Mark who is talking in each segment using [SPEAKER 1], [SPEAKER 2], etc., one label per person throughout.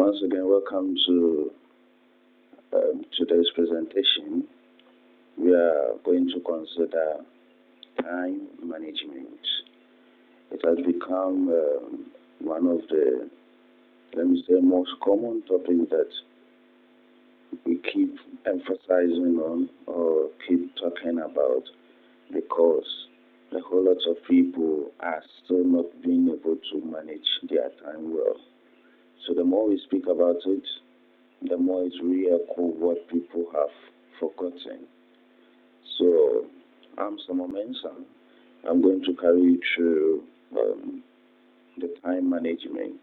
[SPEAKER 1] Once again, welcome to today's presentation. We are going to consider time management. It has become one of the, most common topics that we keep emphasizing on or keep talking about because a whole lot of people are still not being able to manage their time well. So the more we speak about it, the more it re-echo what people have forgotten. So I'm MENSAH. I'm going to carry you through the time management.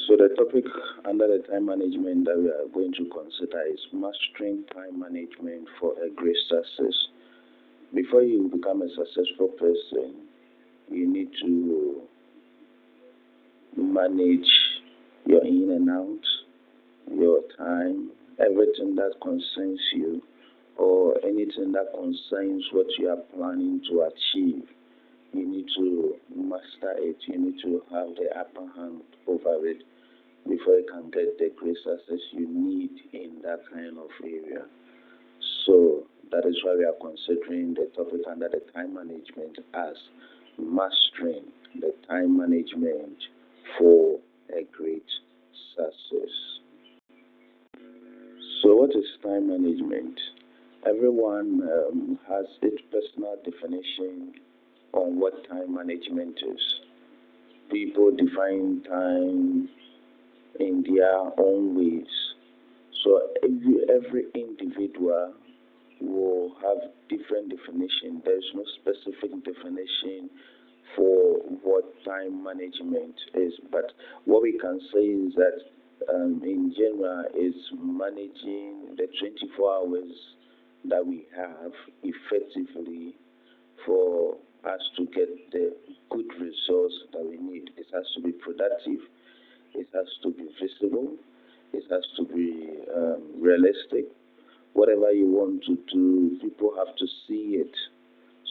[SPEAKER 1] So the topic under the time management that we are going to consider is mastering time management for a great success. Before you become a successful person, you need to manage your in and out, your time, everything that concerns you, or anything that concerns what you are planning to achieve. You need to master it. You need to have the upper hand over it before you can get the great success you need in that kind of area. So that is why we are considering the topic under the time management as mastering the time management for a great success. So what is time management? Everyone has its personal definition on what time management is. People define time in their own ways. So every individual will have different definition. There is no specific definition for what time management is. But what we can say is that in general is managing the 24 hours that we have effectively for us to get the good results that we need. It has to be productive. It has to be visible. It has to be realistic. Whatever you want to do, people have to see it.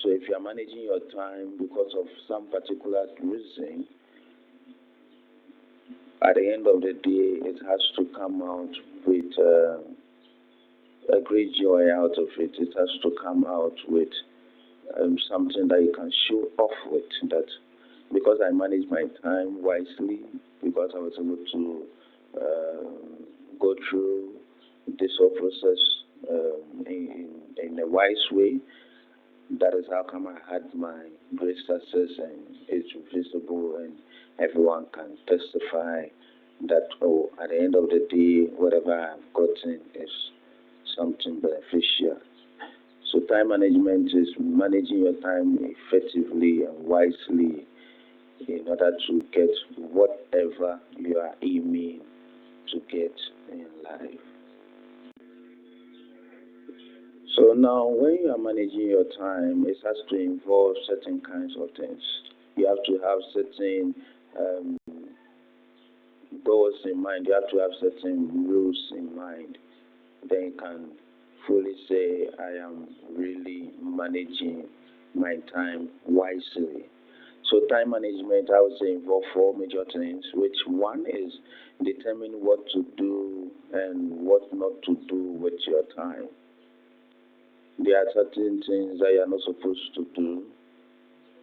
[SPEAKER 1] So if you are managing your time because of some particular reason, at the end of the day, it has to come out with a great joy out of it. It has to come out with something that you can show off with. That because I manage my time wisely, because I was able to go through this whole process in a wise way. That is how come I had my great success, and it's visible, and everyone can testify that, oh, at the end of the day, whatever I've gotten is something beneficial. So time management is managing your time effectively and wisely in order to get whatever you are aiming to get in life. So now when you are managing your time, it has to involve certain kinds of things. You have to have certain um, goals in mind. You have to have certain rules in mind. Then you can fully say, I am really managing my time wisely. So time management, I would say, involve four major things, which one is determine what to do and what not to do with your time. There are certain things that you are not supposed to do,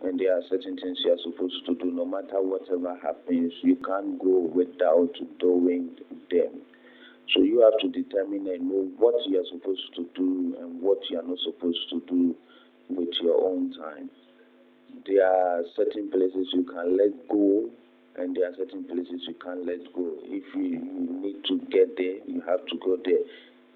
[SPEAKER 1] and there are certain things you are supposed to do. No matter whatever happens, you can't go without doing them. So you have to determine and know what you are supposed to do and what you are not supposed to do with your own time. There are certain places you can let go, and there are certain places you can't let go. If you need to get there, you have to go there.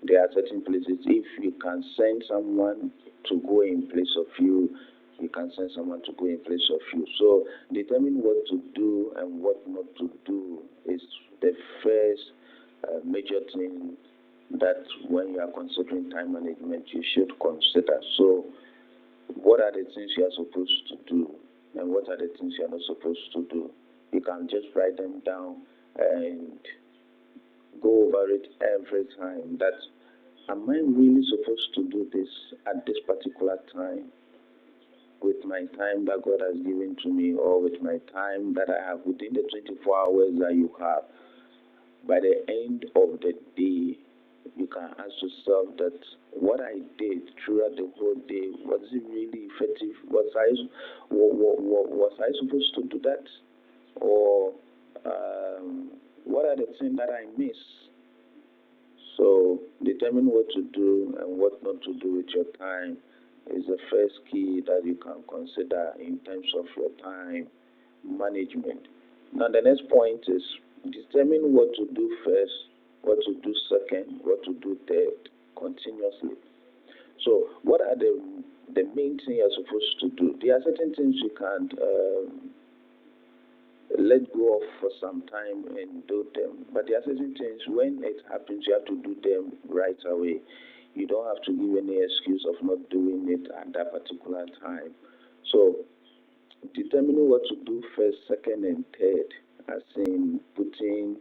[SPEAKER 1] There are certain places, if you can send someone to go in place of you, you can send someone to go in place of you. So determine what to do and what not to do is the first major thing that when you are considering time management, you should consider. So what are the things you are supposed to do and what are the things you are not supposed to do? You can just write them down and go over it every time. That am I really supposed to do this at this particular time? with my time that God has given to me, or with my time that I have within the 24 hours that you have, by the end of the day, you can ask yourself that what I did throughout the whole day, was it really effective? Was I supposed to do that? Or what are the things that I miss? So determine what to do and what not to do with your time is the first key that you can consider in terms of your time management. Now the next point is determine what to do first, what to do second, what to do third continuously. So what are the main things you're supposed to do? There are certain things you can't let go of for some time and do them. But there are certain things, when it happens, you have to do them right away. You don't have to give any excuse of not doing it at that particular time. So determining what to do first, second, and third, as in putting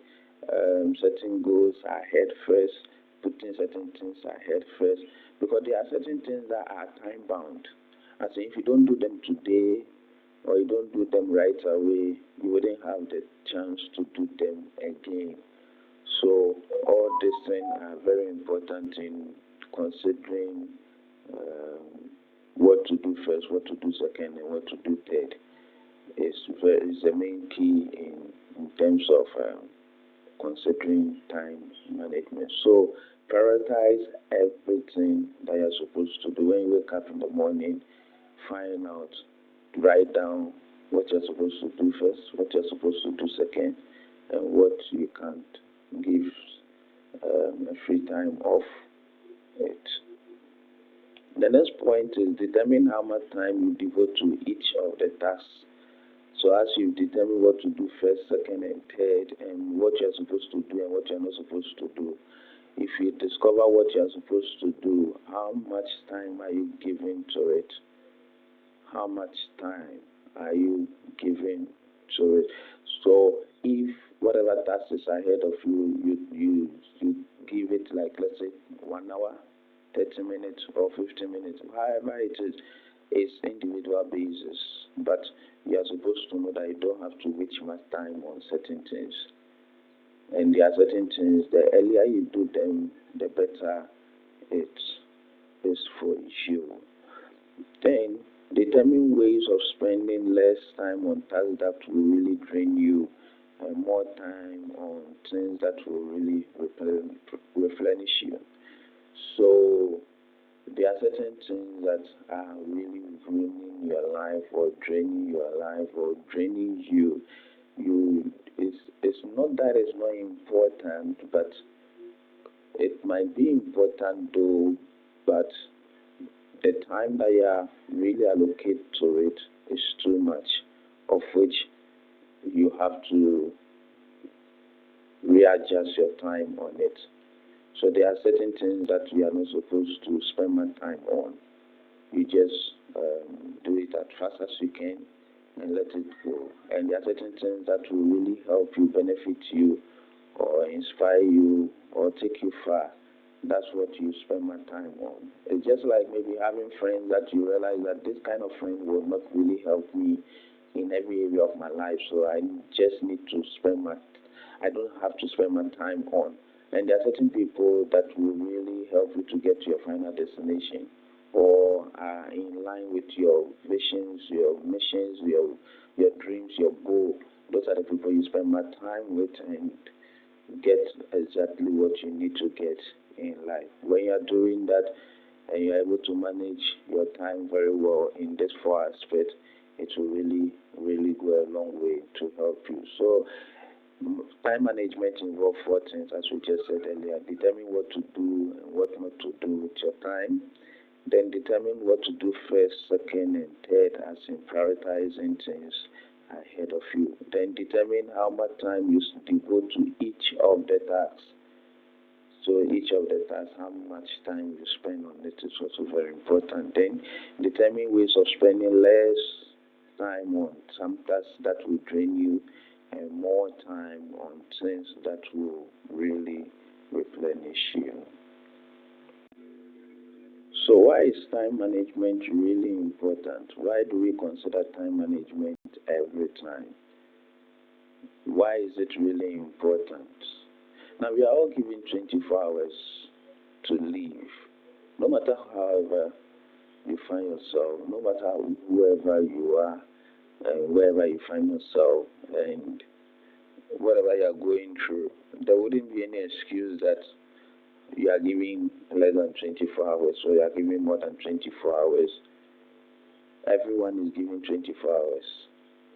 [SPEAKER 1] certain goals ahead first, putting certain things ahead first, because there are certain things that are time bound. As in, if you don't do them today, or you don't do them right away, you wouldn't have the chance to do them again. So all these things are very important in considering what to do first, what to do second, and what to do third. Is the main key in terms of considering time management. So prioritize everything that you're supposed to do. When you wake up in the morning, find out, write down what you're supposed to do first, what you're supposed to do second, and what you can't give a free time off it. The next point is determine how much time you devote to each of the tasks. So as you determine what to do first, second, and third, and what you're supposed to do and what you're not supposed to do, if you discover what you're supposed to do, how much time are you giving to it? How much time are you giving to it? So if whatever task is ahead of you, you give it, like, let's say 1 hour, 30 minutes, or 15 minutes, however it is, it's individual basis. But you are supposed to know that you don't have to waste much time on certain things. And there are certain things, the earlier you do them, the better it is for you. Then determine ways of spending less time on tasks that will really drain you and more time on things that will really replenish you. So there are certain things that are really ruining your life or draining your life or draining you. It's not that it's not important, but it might be important though, but the time that you are really allocate to it is too much, of which you have to readjust your time on it. So there are certain things that you are not supposed to spend much time on. You just do it as fast as you can and let it go. And there are certain things that will really help you, benefit you, or inspire you, or take you far. That's what you spend my time on. It's just like maybe having friends that you realize that this kind of friend will not really help me in every area of my life. So I just need to I don't have to spend my time on. And there are certain people that will really help you to get to your final destination, or are in line with your visions, your missions, your dreams, your goal. Those are the people you spend more time with and get exactly what you need to get in life. When you're doing that and you're able to manage your time very well in this four aspect, it will really, really go a long way to help you. So time management involves four things, as we just said earlier. Determine what to do and what not to do with your time. Then determine what to do first, second, and third, as in prioritizing things ahead of you. Then determine how much time you devote to each of the tasks. So each of the tasks, how much time you spend on it is also very important. Then determine ways of spending less time on some tasks that will drain you and more time on things that will really replenish you. So why is time management really important? Why do we consider time management every time? Why is it really important? Now we are all given 24 hours to live. No matter however you find yourself, no matter whoever you are, and wherever you find yourself, and whatever you are going through, there wouldn't be any excuse that you are giving less than 24 hours or you are giving more than 24 hours. Everyone is given 24 hours.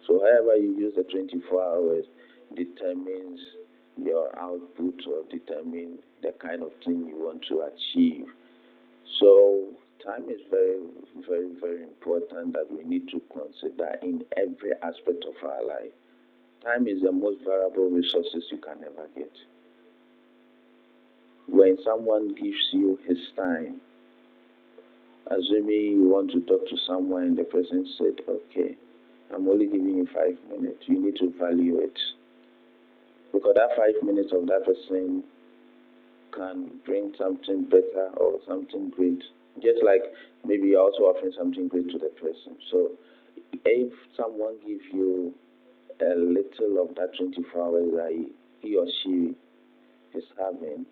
[SPEAKER 1] So, however you use the 24 hours determines your output or determine the kind of thing you want to achieve. So, time is very, very, very important that we need to consider in every aspect of our life. Time is the most valuable resources you can ever get. When someone gives you his time, assuming you want to talk to someone and the person said, okay, I'm only giving you 5 minutes, you need to value it. Because that 5 minutes of that person can bring something better or something great. Just like maybe you're also offering something great to the person. So if someone gives you a little of that 24 hours that he or she is having,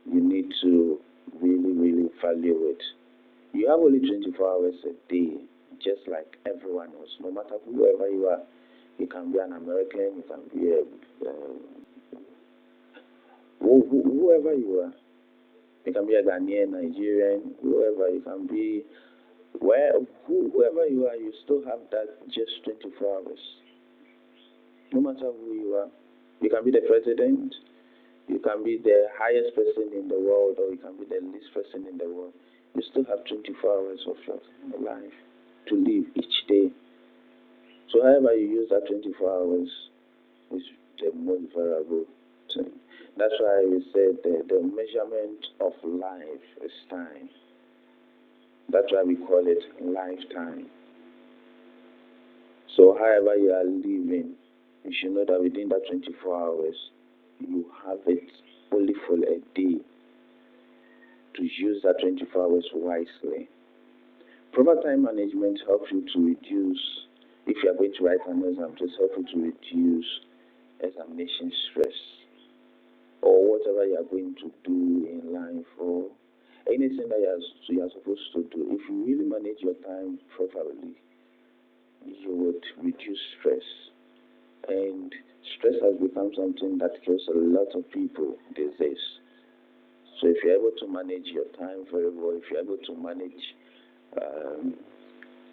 [SPEAKER 1] you need to really, really value it. You have only 24 hours a day, just like everyone else, no matter whoever you are. You can be an American, you can be whoever you are. You can be a Ghanaian, Nigerian, whoever you can be. Whoever you are, you still have that just 24 hours. No matter who you are. You can be the president, you can be the highest person in the world, or you can be the least person in the world. You still have 24 hours of your life to live each day. So, however you use that 24 hours is the most valuable thing. That's why we said the measurement of life is time. That's why we call it lifetime. So, however you are living, you should know that within that 24 hours, you have it only for a day to use that 24 hours wisely. Proper time management helps you to reduce, if you are going to write an exam, it helps you to reduce examination stress or whatever you are going to do in life or anything that you are supposed to do. If you really manage your time properly, you would reduce stress. And stress has become something that kills a lot of people these days. So if you're able to manage your time very well, if you're able to manage um,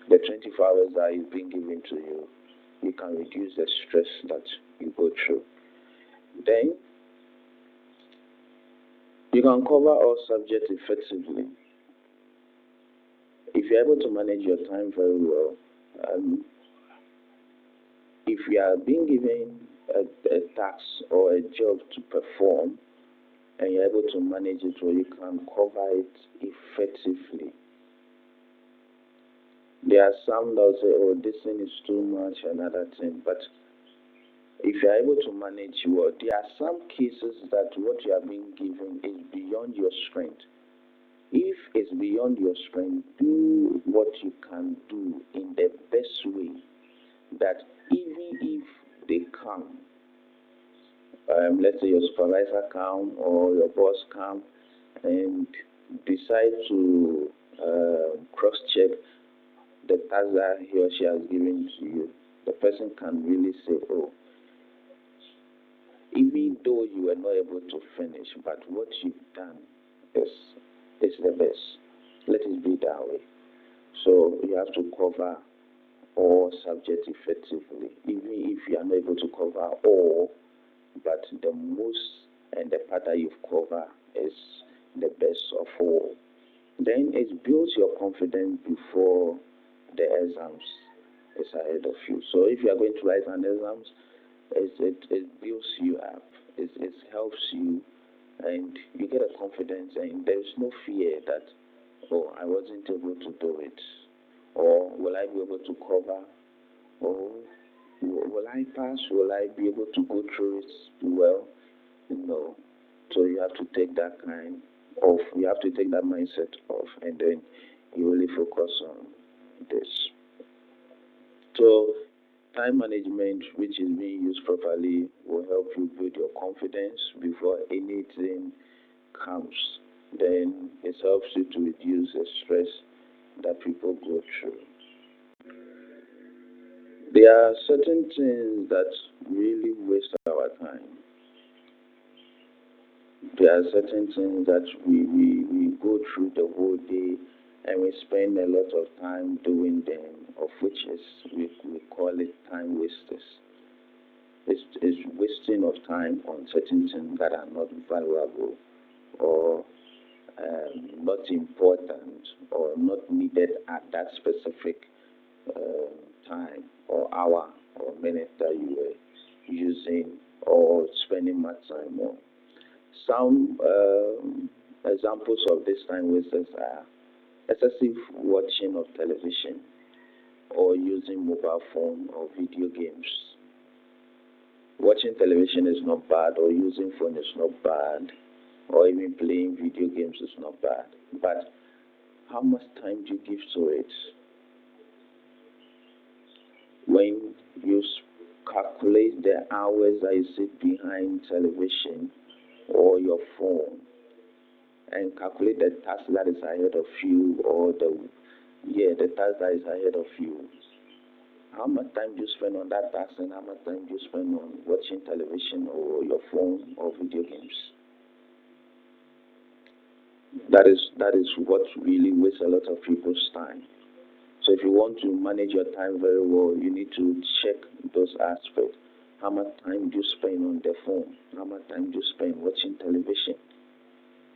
[SPEAKER 1] the 24 hours that is being given to you, you can reduce the stress that you go through. Then you can cover all subjects effectively. If you're able to manage your time very well, um, if you are being given a task or a job to perform and you're able to manage it well, you can cover it effectively. There are some that will say, oh, this thing is too much, another thing. But if you're able to manage well, there are some cases that what you are being given is beyond your strength. If it's beyond your strength, do what you can do in the best way that even if they come, let's say your supervisor come or your boss come and decide to cross-check the task that he or she has given to you, the person can really say, oh, even though you were not able to finish, but what you've done is is the best. Let it be that way. So you have to cover all subjects effectively, even if you are not able to cover all, but the most and the part that you've covered is the best of all. Then it builds your confidence before the exams is ahead of you. So if you are going to write an exams, it builds you up. It helps you and you get a confidence and there is no fear that, oh, I wasn't able to do it, or will I be able to cover, or will I pass, will I be able to go through it well? No. So you have to take that kind. off. You have to take that mindset off, and then you really focus on this. So, time management, which is being used properly, will help you build your confidence before anything comes. Then it helps you to reduce the stress that people go through. There are certain things that really waste our time. There are certain things that we go through the whole day and we spend a lot of time doing them, of which is we call it time wasters. It's wasting of time on certain things that are not valuable or not important or not needed at that specific time or hour or minute that you were using or spending much time on. Some examples of this time wasters are excessive watching of television or using mobile phone or video games. Watching television is not bad, or using phone is not bad, or even playing video games is not bad. But how much time do you give to it? When you calculate the hours that you sit behind television or your phone and calculate the task that is ahead of you or the task that is ahead of you, how much time do you spend on that task and how much time do you spend on watching television or your phone or video games? That is what really wastes a lot of people's time. So if you want to manage your time very well, you need to check those aspects. How much time do you spend on the phone? How much time do you spend watching television?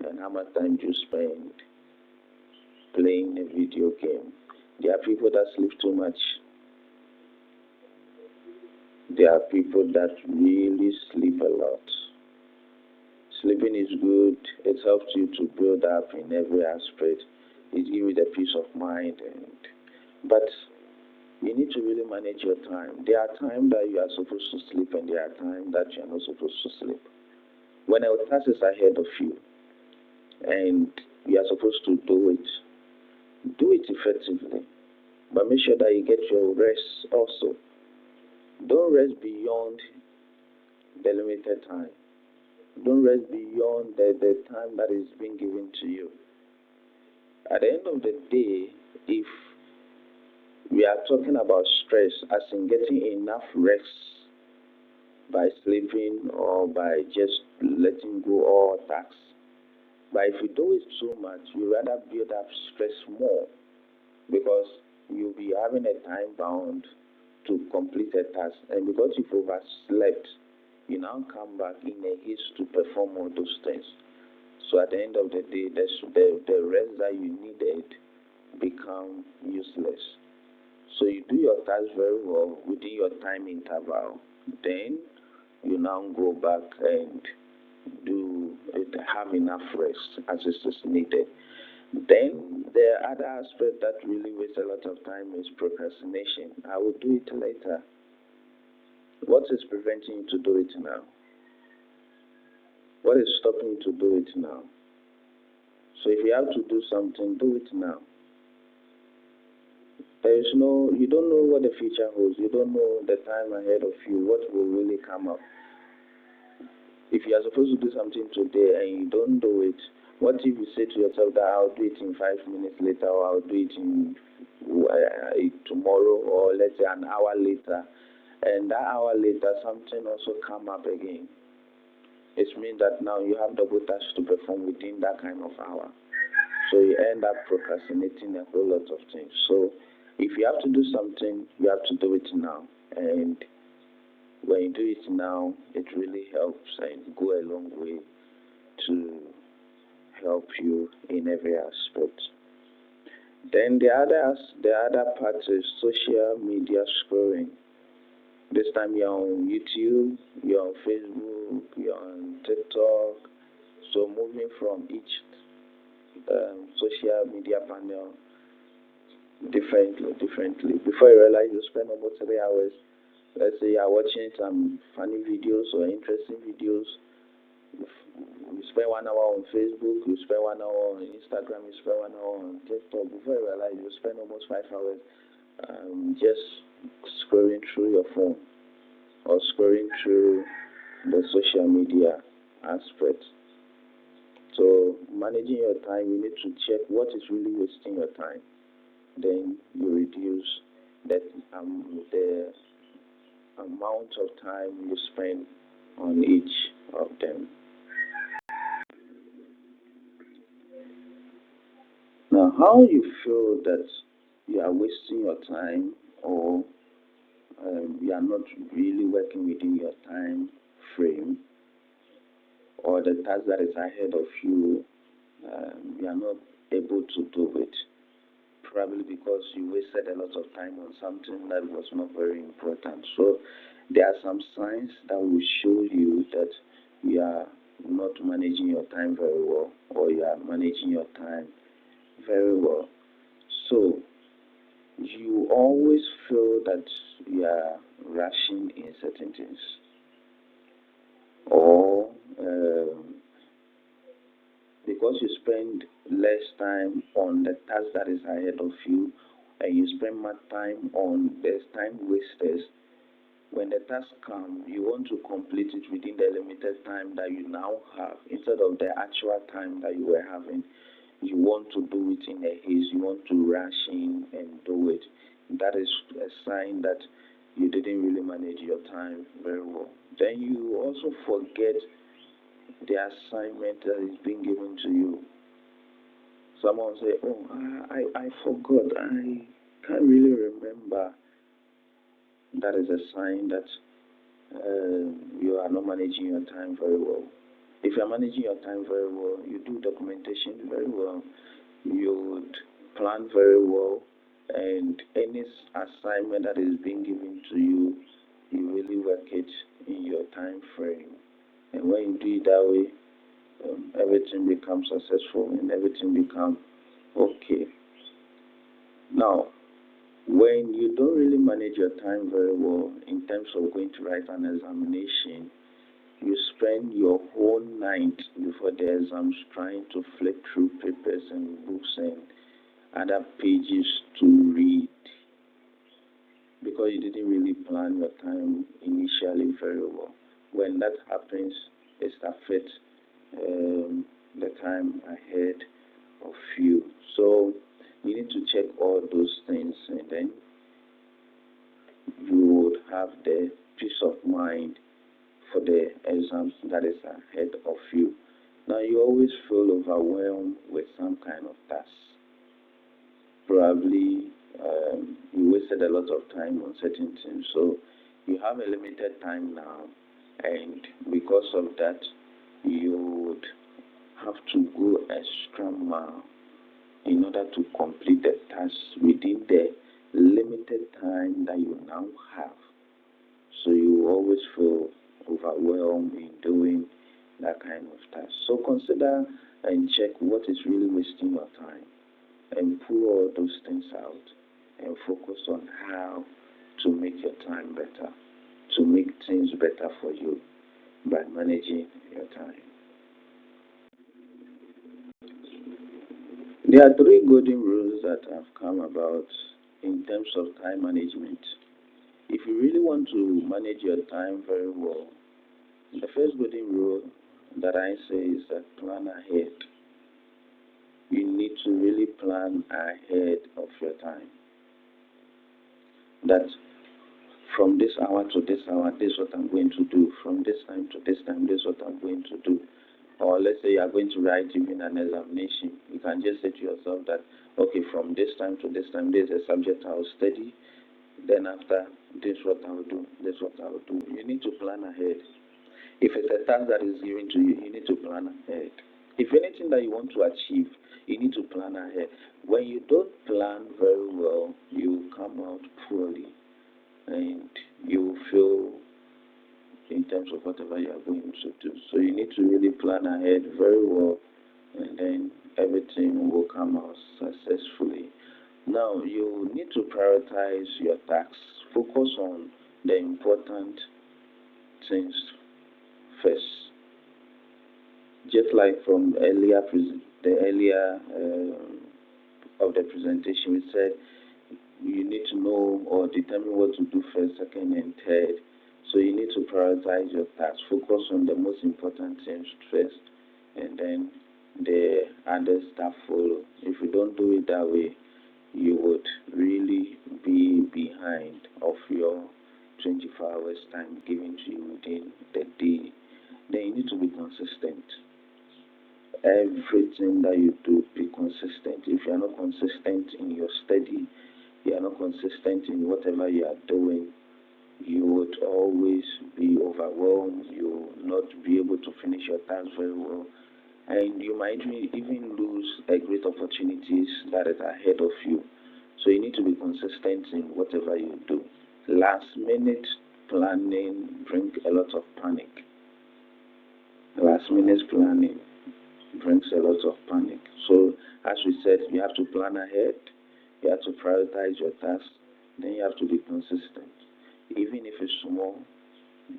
[SPEAKER 1] And how much time do you spend playing a video game? There are people that sleep too much. There are people that really sleep a lot. Sleeping is good. It helps you to build up in every aspect. It gives you the peace of mind. But you need to really manage your time. There are times that you are supposed to sleep and there are times that you are not supposed to sleep. When a task is ahead of you and you are supposed to do it effectively. But make sure that you get your rest also. Don't rest beyond the limited time. Don't rest beyond the time that is being given to you. At the end of the day, if we are talking about stress, as in getting enough rest by sleeping or by just letting go all tasks. But if you do it too much, you rather build up stress more because you'll be having a time bound to complete a task. And because you've overslept, you now come back in a haste to perform all those things. So at the end of the day, the rest that you needed become useless. So you do your task very well within your time interval. Then you now go back and do have enough rest as it is needed. Then the other aspect that really wastes a lot of time is procrastination. I will do it later. What is preventing you to do it now? What is stopping you to do it now? So if you have to do something, do it now. You don't know what the future holds. You don't know the time ahead of you, what will really come up. If you are supposed to do something today and you don't do it, what if you say to yourself that I'll do it in 5 minutes later or I'll do it in tomorrow or let's say an hour later, and that hour later something also come up again? It means that now you have double tasks to perform within that kind of hour. So you end up procrastinating a whole lot of things. So if you have to do something, you have to do it now. And when you do it now, it really helps and go a long way to help you in every aspect. Then the other part is social media scrolling. This time you're on YouTube, you're on Facebook, you're on TikTok. So moving from each social media panel differently. Before you realize, you spend almost 3 hours. Let's say you're watching some funny videos or interesting videos. You spend 1 hour on Facebook, you spend 1 hour on Instagram, you spend 1 hour on TikTok. Before you realize, you spend almost 5 hours just scrolling through your phone or scrolling through the social media aspect. So managing your time, you need to check what is really wasting your time. Then you reduce the amount of time you spend on each of them. Now, how you feel that you are wasting your time or you are not really working within your time frame, or the task that is ahead of you, you are not able to do it, probably because you wasted a lot of time on something that was not very important. So there are some signs that will show you that you are not managing your time very well, or you are managing your time very well. So you always feel that you are rushing in certain things, or because you spend less time on the task that is ahead of you, and you spend more time on the time wasters. When the task comes, you want to complete it within the limited time that you now have instead of the actual time that you were having. You want to do it in a haste, you want to rush in and do it. That is a sign that you didn't really manage your time very well. Then you also forget the assignment that is being given to you. Someone say, "Oh, I forgot. I can't really remember." That is a sign that you are not managing your time very well. If you are managing your time very well, you do documentation very well, you would plan very well, and any assignment that is being given to you, you really work it in your time frame. And when you do it that way, everything becomes successful and everything becomes okay. Now, when you don't really manage your time very well in terms of going to write an examination, you spend your whole night before the exams trying to flip through papers and books and other pages to read, because you didn't really plan your time initially very well. When that happens, it affects the time ahead of you. So you need to check all those things, and then you would have the peace of mind for the exams that is ahead of you. Now you always feel overwhelmed with some kind of task. Probably you wasted a lot of time on certain things. So you have a limited time now, and because of that, you would have to go extra mile in order to complete the task within the limited time that you now have. So you always feel overwhelmed in doing that kind of task. So consider and check what is really wasting your time, and pull all those things out and focus on how to make your time better, to make things better for you by managing your time. There are three golden rules that have come about in terms of time management. If you really want to manage your time very well, the first golden rule that I say is that plan ahead. You need to really plan ahead of your time. That from this hour to this hour, this is what I'm going to do. From this time to this time, this is what I'm going to do. Or let's say you are going to write even an examination. You can just say to yourself that, okay, from this time to this time, this is a subject I will study. Then after, this is what I will do. This is what I will do. You need to plan ahead. If it's a task that is given to you, you need to plan ahead. If anything that you want to achieve, you need to plan ahead. When you don't plan very well, you come out poorly, and you feel in terms of whatever you are going to do. So you need to really plan ahead very well, and then everything will come out successfully. Now you need to prioritize your tasks. Focus on the important things first. Just like from the earlier of the presentation, we said you need to know or determine what to do first, second, and third. So you need to prioritize your tasks. Focus on the most important things first, and then the others that follow. If you don't do it that way, you would really be behind of your 24 hours time given to you within the day. Then you need to be consistent. Everything that you do, be consistent. If you are not consistent in your study, you are not consistent in whatever you are doing, you would always be overwhelmed. You will not be able to finish your task very well, and you might even lose a great opportunities that is ahead of you. So you need to be consistent in whatever you do. Last minute planning brings a lot of panic. Last minute planning brings a lot of panic. So as we said, you have to plan ahead, you have to prioritize your tasks, then you have to be consistent. Even if it's small,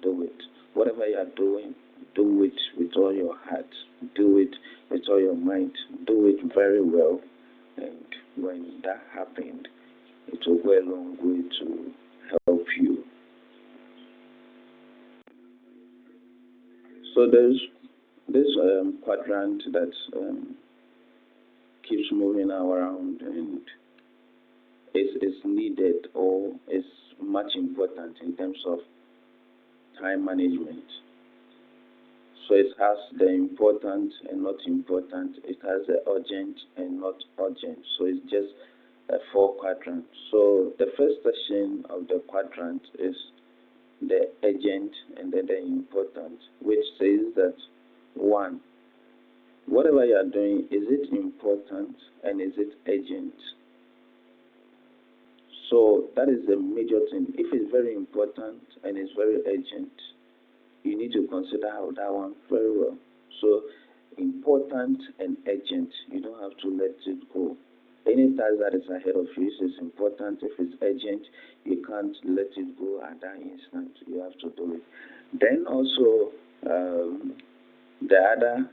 [SPEAKER 1] do it. Whatever you are doing, do it with all your heart. Do it with all your mind. Do it very well. And when that happened, it will go a long way to help you. So there's this quadrant that keeps moving around and is needed or is much important in terms of time management. So it has the important and not important. It has the urgent and not urgent. So it's just a four quadrant. So the first section of the quadrant is the urgent and then the important, which says that one, whatever you are doing, is it important and is it urgent? So that is the major thing. If it's very important and it's very urgent, you need to consider how that one very well. So important and urgent, you don't have to let it go. Any task that is ahead of you is important. If it's urgent, you can't let it go at that instant. You have to do it. Then also, the other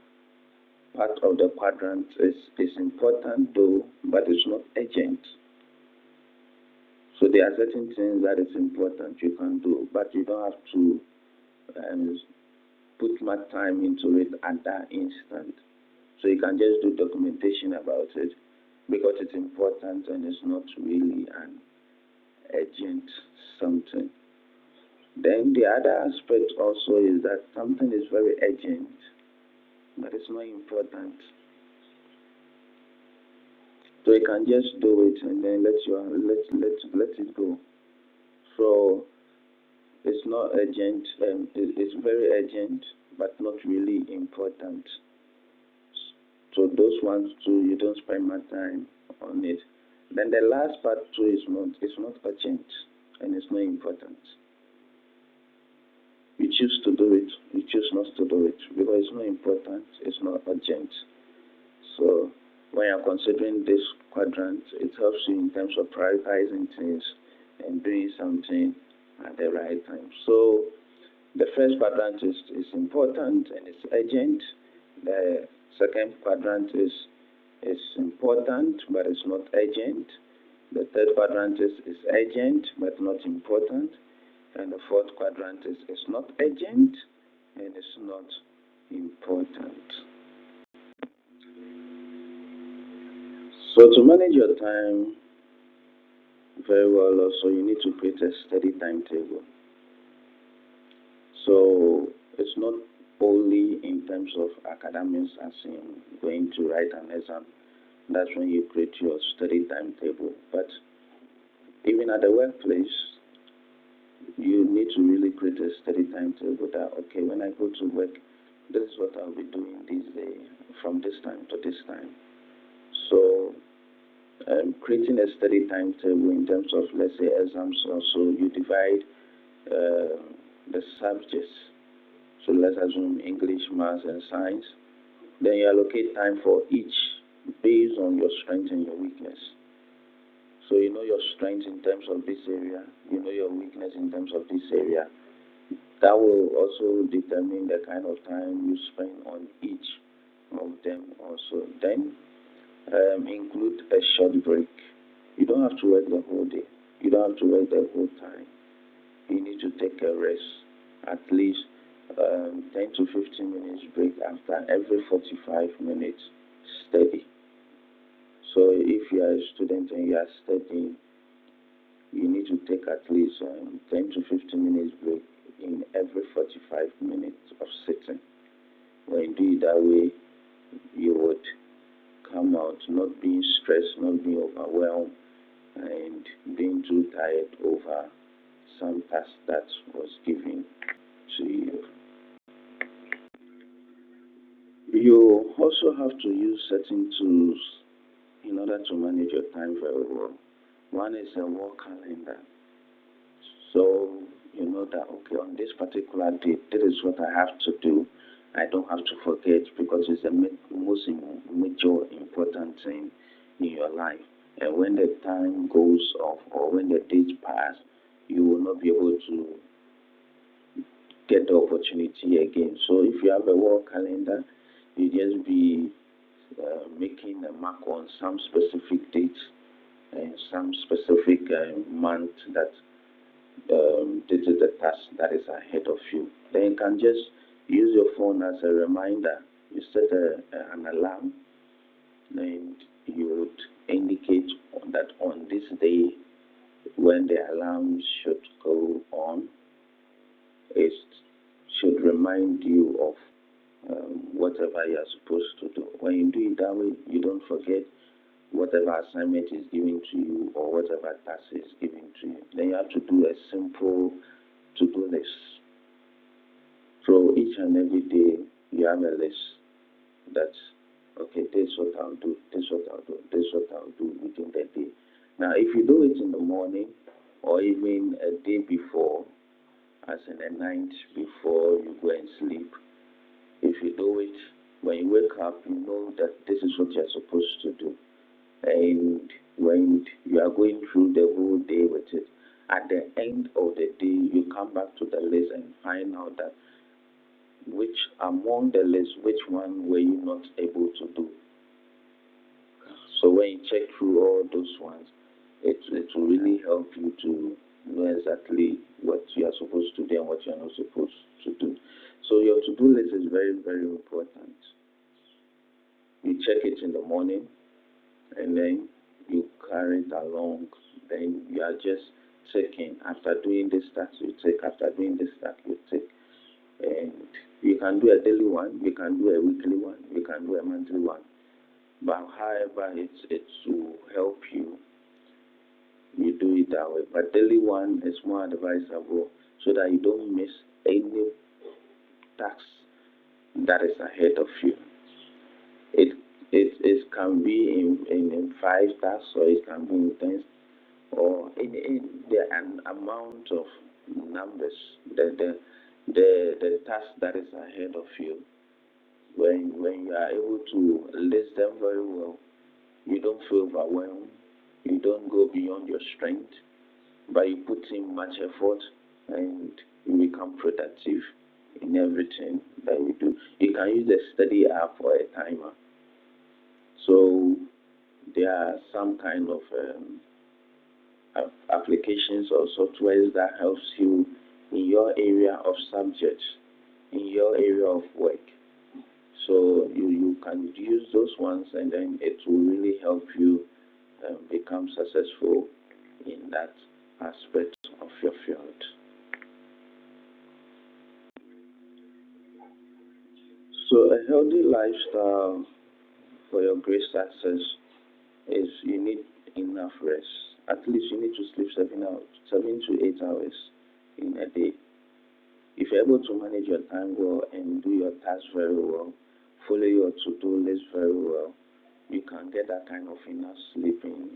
[SPEAKER 1] part of the quadrant is important though, but it's not urgent. So there are certain things that is important you can do, but you don't have to put much time into it at that instant. So you can just do documentation about it because it's important and it's not really an urgent something. Then the other aspect also is that something is very urgent, but it's not important. So you can just do it and then let it go. So it's not urgent, it's very urgent, but not really important. So those ones too, you don't spend much time on it. Then the last part too is not urgent and it's not important. You choose to do it, you choose not to do it because it's not important, it's not urgent. So when you're considering this quadrant, it helps you in terms of prioritizing things and doing something at the right time. So the first quadrant is important and it's urgent. The second quadrant is important but it's not urgent. The third quadrant is urgent but not important. And the fourth quadrant is not urgent and it's not important. So to manage your time very well also, you need to create a steady timetable. So it's not only in terms of academics as in going to write an exam. That's when you create your study timetable. But even at the workplace, you need to really create a study timetable that, okay, when I go to work, this is what I'll be doing this day from this time to this time. So creating a study timetable in terms of, let's say, exams also, you divide the subjects. So let's assume English, Maths, and Science. Then you allocate time for each based on your strength and your weakness. So you know your strength in terms of this area, you know your weakness in terms of this area. That will also determine the kind of time you spend on each of them also. Then include a short break. You don't have to work the whole day. You don't have to work the whole time. You need to take a rest, at least 10 to 15 minutes break after every 45 minutes steady. So if you are a student and you are studying, you need to take at least 10 to 15 minutes break in every 45 minutes of sitting. When you do it that way, you would come out not being stressed, not being overwhelmed, and being too tired over some task that was given to you. You also have to use certain tools in order to manage your time very well. One is a work calendar. So you know that, okay, on this particular date, this is what I have to do. I don't have to forget because it's the most major important thing in your life. And when the time goes off or when the days pass, you will not be able to get the opportunity again. So if you have a work calendar, you just be making a mark on some specific dates and some specific month that this is the task that is ahead of you. Then you can just use your phone as a reminder. You set an alarm and you would indicate that on this day when the alarm should go on, it should remind you of whatever you are supposed to do. When you do it that way, you don't forget whatever assignment is given to you or whatever task is given to you. Then you have to do a simple to-do list. So each and every day you have a list that, okay, this is what I'll do, this is what I'll do, this is what I'll do within the day. Now if you do it in the morning or even a day before, as in the night before you go and sleep, if you do it when you wake up, you know that this is what you're supposed to do. And when you are going through the whole day with it, at the end of the day, you come back to the list and find out that which among the list, which one were you not able to do. So when you check through all those ones, it will really help you to know exactly what you are supposed to do and what you are not supposed to do. So your to-do list is very, very important. You check it in the morning and then you carry it along. Then you are just taking after doing this task, you take after doing this task, you take. And you can do a daily one, you can do a weekly one, you can do a monthly one. But however, it's to help you, you do it that way. But daily one is more advisable so that you don't miss any task that is ahead of you. It it can be in five tasks or it can be in 10 or in the an amount of numbers, the task that is ahead of you. When you are able to list them very well, you don't feel overwhelmed, you don't go beyond your strength, but you put in much effort and you become productive in everything that you do. You can use a study app or a timer. So there are some kind of applications or softwares that helps you in your area of subjects, in your area of work. So you can use those ones and then it will really help you become successful in that aspect of your field. So a healthy lifestyle for your great success is you need enough rest. At least you need to sleep 7 hours, 7 to 8 hours in a day. If you're able to manage your time well and do your tasks very well, follow your to-do list very well, you can get that kind of enough sleeping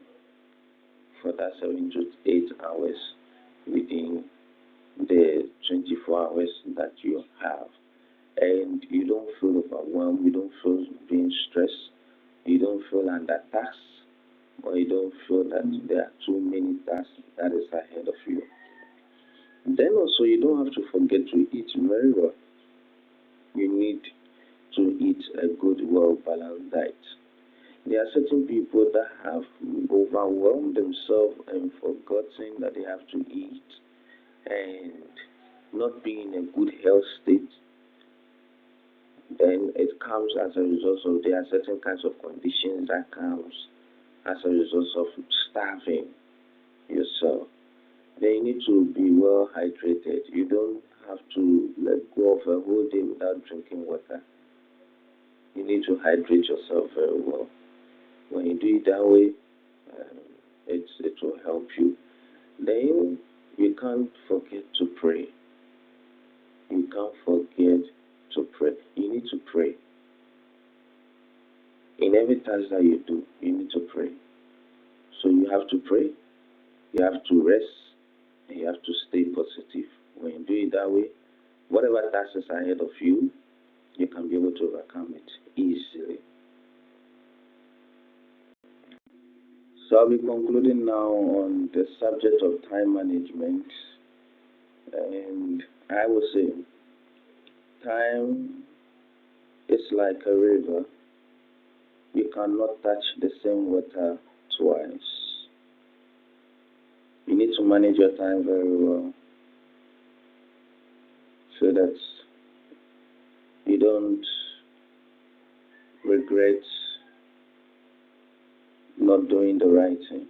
[SPEAKER 1] for that 7 to 8 hours within the 24 hours that you have. And you don't feel overwhelmed, you don't feel being stressed, you don't feel under tax, or you don't feel that there are too many tasks that is ahead of you. Then also you don't have to forget to eat very well. You need to eat a good, well-balanced diet. There are certain people that have overwhelmed themselves and forgotten that they have to eat and not be in a good health state. Then it comes as a result of there are certain kinds of conditions that comes as a result of starving yourself. Then you need to be well hydrated. You don't have to let go of a whole day without drinking water. You need to hydrate yourself very well. When you do it that way, um, it will help you. Then you can't forget to pray. You can't forget to pray. You need to pray. In every task that you do, you need to pray. So you have to pray, you have to rest, and you have to stay positive. When you do it that way, whatever task is ahead of you, you can be able to overcome it easily. So I'll be concluding now on the subject of time management. And I will say time is like a river. You cannot touch the same water twice. You need to manage your time very well so that you don't regret not doing the right thing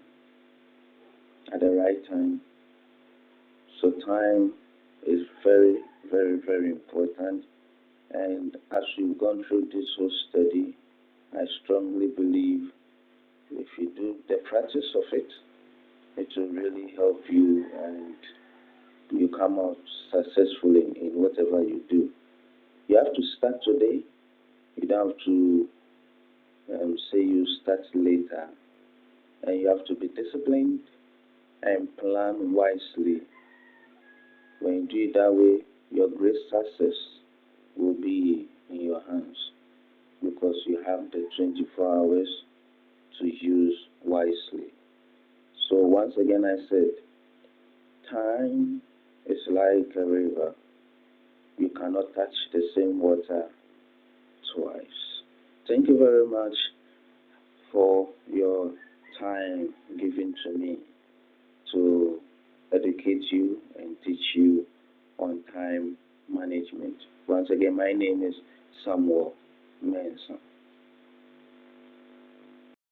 [SPEAKER 1] at the right time. So time is very, very, very important. And as we've gone through this whole study, I strongly believe if you do the practice of it, it will really help you and you come out successfully in whatever you do. You have to start today. You don't have to say you start later. And you have to be disciplined and plan wisely. When you do it that way, your great success will be in your hands because you have the 24 hours to use wisely. So once again, I said, time is like a river. You cannot touch the same water twice. Thank you very much for your time given to me to educate you and teach you on time management. Once again, my name is Samuel MENSAH.